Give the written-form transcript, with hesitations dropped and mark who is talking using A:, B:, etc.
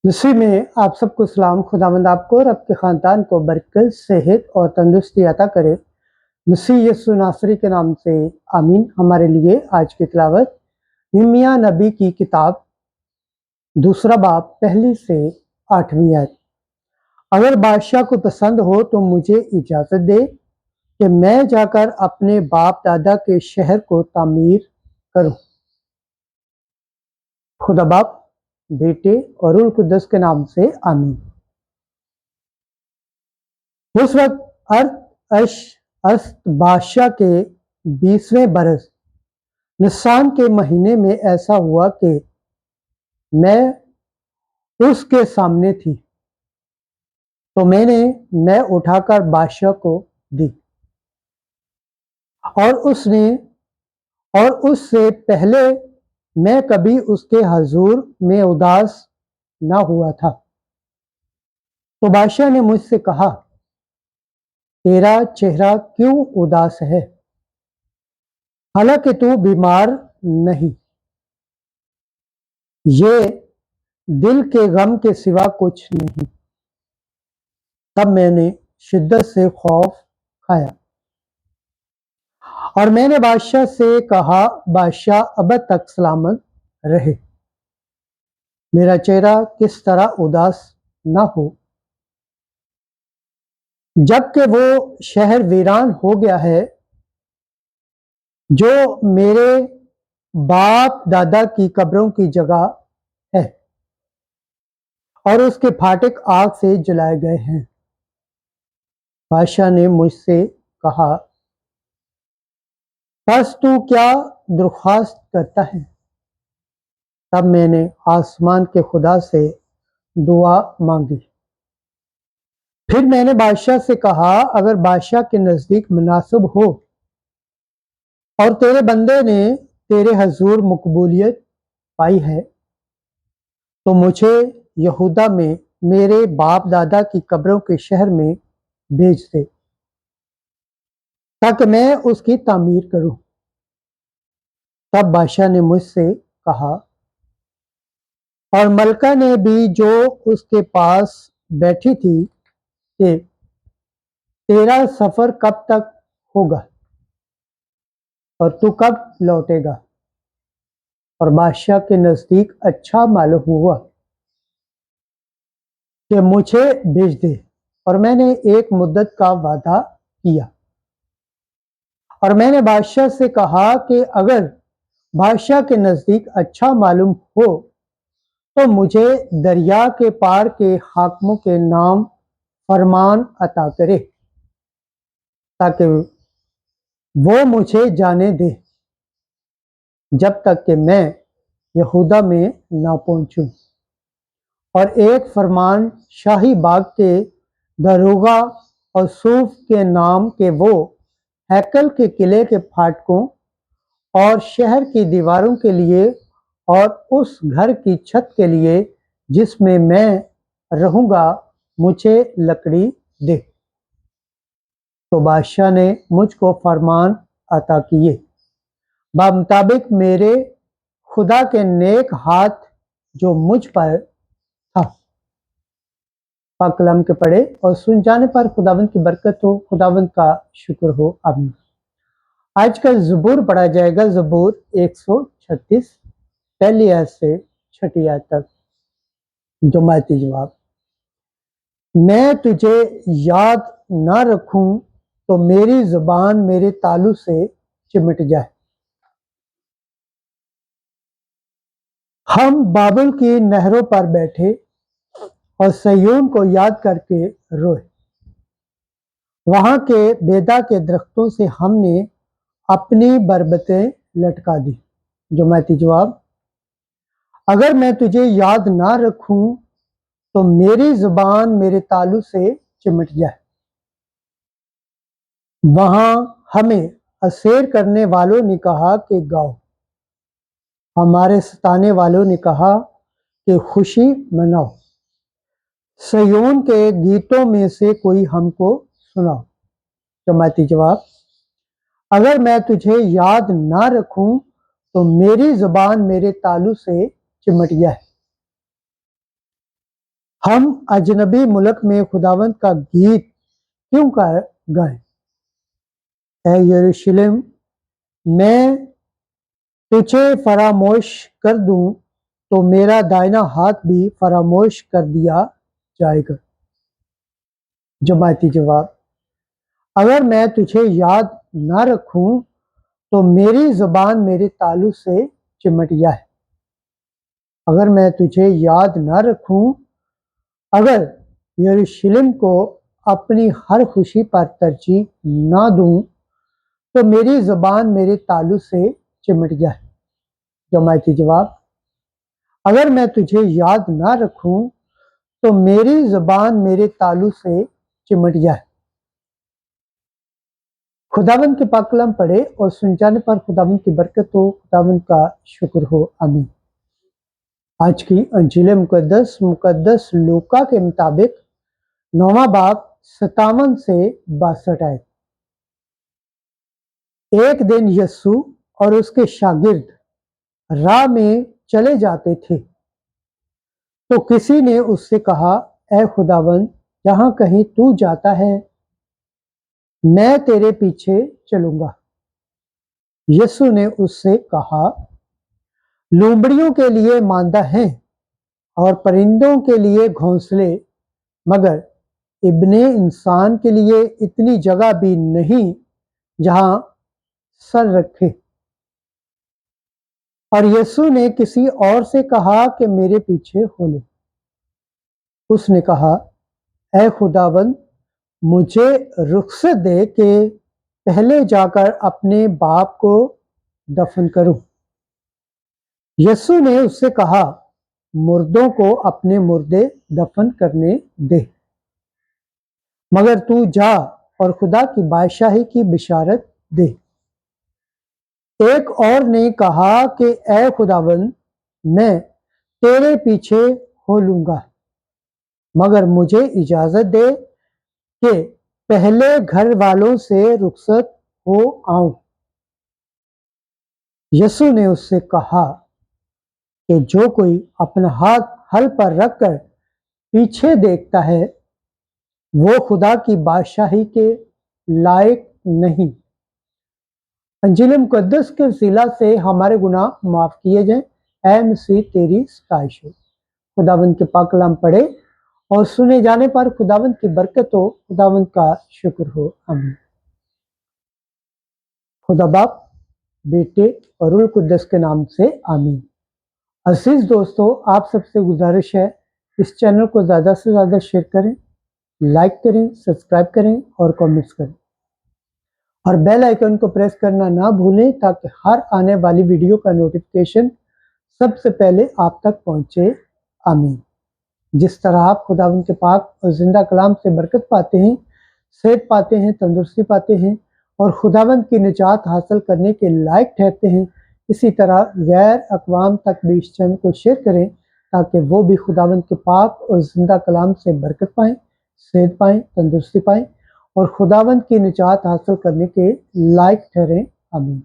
A: मसीह में आप सबको सलाम। खुदावंद आपको और आपके ख़ानदान को बरकत, सेहत और तंदुरुस्ती अता करे। मसीह यीशु नासरी के नाम से आमीन। हमारे लिए आज की तिलावत यिर्मयाह नबी की किताब 2 बाब 1 से 8वीं आयत। अगर बादशाह को पसंद हो तो मुझे इजाज़त दे कि मैं जाकर अपने बाप दादा के शहर को तामीर करूं। खुदा बाप, बेटे और रूह कुद्दुस के नाम से आमीन। उस वक्त अस्त बादशाह के 20वें बरस निसान के महीने में ऐसा हुआ कि मैं उसके सामने थी, तो मैं उठाकर बादशाह को दी और उससे पहले मैं कभी उसके हजूर में उदास ना हुआ था। तो बादशाह ने मुझसे कहा, तेरा चेहरा क्यों उदास है? हालांकि तू बीमार नहीं, ये दिल के गम के सिवा कुछ नहीं। तब मैंने शिद्दत से खौफ खाया और मैंने बादशाह से कहा, बादशाह अब तक सलामत रहे, मेरा चेहरा किस तरह उदास ना हो, जबकि वो शहर वीरान हो गया है जो मेरे बाप दादा की कब्रों की जगह है, और उसके फाटक आग से जलाए गए हैं। बादशाह ने मुझसे कहा, बस तू क्या दरख्वास्त करता है? तब मैंने आसमान के खुदा से दुआ मांगी। फिर मैंने बादशाह से कहा, अगर बादशाह के नज़दीक मुनासिब हो और तेरे बंदे ने तेरे हजूर मकबूलियत पाई है, तो मुझे यहूदा में मेरे बाप दादा की कब्रों के शहर में भेज दे, ताकि मैं उसकी तामीर करूं। तब बादशाह ने मुझसे कहा, और मलका ने भी जो उसके पास बैठी थी, कि तेरा सफर कब तक होगा और तू कब लौटेगा? और बादशाह के नजदीक अच्छा मालूम हुआ कि मुझे भेज दे, और मैंने एक मुद्दत का वादा किया। और मैंने बादशाह से कहा कि अगर बादशाह के नजदीक अच्छा मालूम हो तो मुझे दरिया के पार के हाकिमों के नाम फरमान अता करे, ताकि वो मुझे जाने दे जब तक कि मैं यहूदा में ना पहुंचूं। और एक फरमान शाही बाग के दरोगा और सूफ के नाम के वो हैकल के किले के फाटकों और शहर की दीवारों के लिए और उस घर की छत के लिए जिसमें मैं रहूंगा मुझे लकड़ी दे। तो बादशाह ने मुझको फरमान अता किए मुताबिक मेरे खुदा के नेक हाथ जो मुझ पर था। पाक कलाम के पढ़े और सुन जाने पर खुदावंद की बरकत हो, खुदावंद का शुक्र हो, आमीन। आज का ज़बूर पढ़ा जाएगा, ज़बूर 136 पहली आयत से 6ठी आयत तक। जमाती जवाब, मैं तुझे याद ना रखूं तो मेरी जुबान मेरे तालू से चिमट जाए। हम बाबुल की नहरों पर बैठे और सयोन को याद करके रोए। वहां के बेदा के दरख्तों से हमने अपनी बरबतें लटका दी। जमाती जवाब, अगर मैं तुझे याद ना रखूं तो मेरी जुबान मेरे तालू से चिमट जाए। वहां हमें असेर करने वालों ने कहा कि गाओ, हमारे सताने वालों ने कहा कि खुशी मनाओ। सयोन के गीतों में से कोई हमको सुनाओ। जमाती जवाब, अगर मैं तुझे याद ना रखूं तो मेरी जुबान मेरे तालू से चिमट जाए। हम अजनबी मुल्क में खुदावंद का गीत क्यों गाएं? ऐ यरूशलेम, मैं तुझे फरामोश कर दूं तो मेरा दाहिना हाथ भी फरामोश कर दिया जाएगा। जमायती जवाब, अगर मैं तुझे याद ना रखूं तो मेरी ज़बान मेरे तालु से चिमट जाए। अगर मैं तुझे याद ना रखूं, अगर यरूशलेम को अपनी हर खुशी पर तरजीह ना दूं तो मेरी ज़बान मेरे तालु से चिमट जाए। जमायती जवाब, अगर मैं तुझे याद ना रखूं तो मेरी ज़बान मेरे तालु से चिमट जाए। खुदावंद के पाक कलाम पढ़े और सुन जाने पर खुदावंद की बरकत हो, खुदावंद का शुक्र हो, आमीन। आज की अंजील मुकद्दस लूका के मुताबिक 9वां बाब 57 से 62 आयत। एक दिन यस्सु और उसके शागिर्द राह में चले जाते थे तो किसी ने उससे कहा, ऐ खुदावंद, जहां कहीं तू जाता है मैं तेरे पीछे चलूंगा। यीशु ने उससे कहा, लोमड़ियों के लिए मांदा है और परिंदों के लिए घोंसले, मगर इब्ने इंसान के लिए इतनी जगह भी नहीं जहां सर रखे। और यीशु ने किसी और से कहा कि मेरे पीछे हो ले। उसने कहा, ऐ खुदावंद, मुझे रुखसत दे कि पहले जाकर अपने बाप को दफन करूं। यीशु ने उससे कहा, मुर्दों को अपने मुर्दे दफन करने दे, मगर तू जा और खुदा की बादशाही की बिशारत दे। एक और ने कहा कि ऐ खुदावंद, मैं तेरे पीछे हो लूंगा, मगर मुझे इजाजत दे कि पहले घर वालों से रुखसत हो आऊं। यीशु ने उससे कहा कि जो कोई अपना हाथ हल पर रखकर पीछे देखता है वो खुदा की बादशाही के लायक नहीं। अंजील मुकद्दस के वसीला से हमारे गुनाह माफ किए जाएं। ऐ मसीह तेरी सताइश हो। खुदावंद के पाक कलाम पढ़े और सुने जाने पर खुदावंद की बरकत हो, खुदावंद का शुक्र हो, आमीन। खुदा बाप, बेटे और रूह कुद्दस के नाम से आमीन। अजीज दोस्तों, आप सबसे गुजारिश है इस चैनल को ज़्यादा से ज़्यादा शेयर करें, लाइक करें, सब्सक्राइब करें और कमेंट्स करें और बेल आइकन को प्रेस करना ना भूलें ताकि हर आने वाली वीडियो का नोटिफिकेशन सबसे पहले आप तक पहुंचे, आमीन। जिस तरह आप खुदावंद के पाक और जिंदा कलाम से बरकत पाते हैं, सेहत पाते हैं, तंदुरुस्ती पाते हैं और खुदावंद की निजात हासिल करने के लायक ठहरते हैं, इसी तरह गैर अक़वाम तक भी इस चैनल को शेयर करें ताकि वो भी खुदावंद के पाक और जिंदा कलाम से बरकत पाएँ, सेहत पाएँ, तंदुरुस्ती पाएँ और खुदावंद की निजात हासिल करने के लायक ठहरें, आमीन।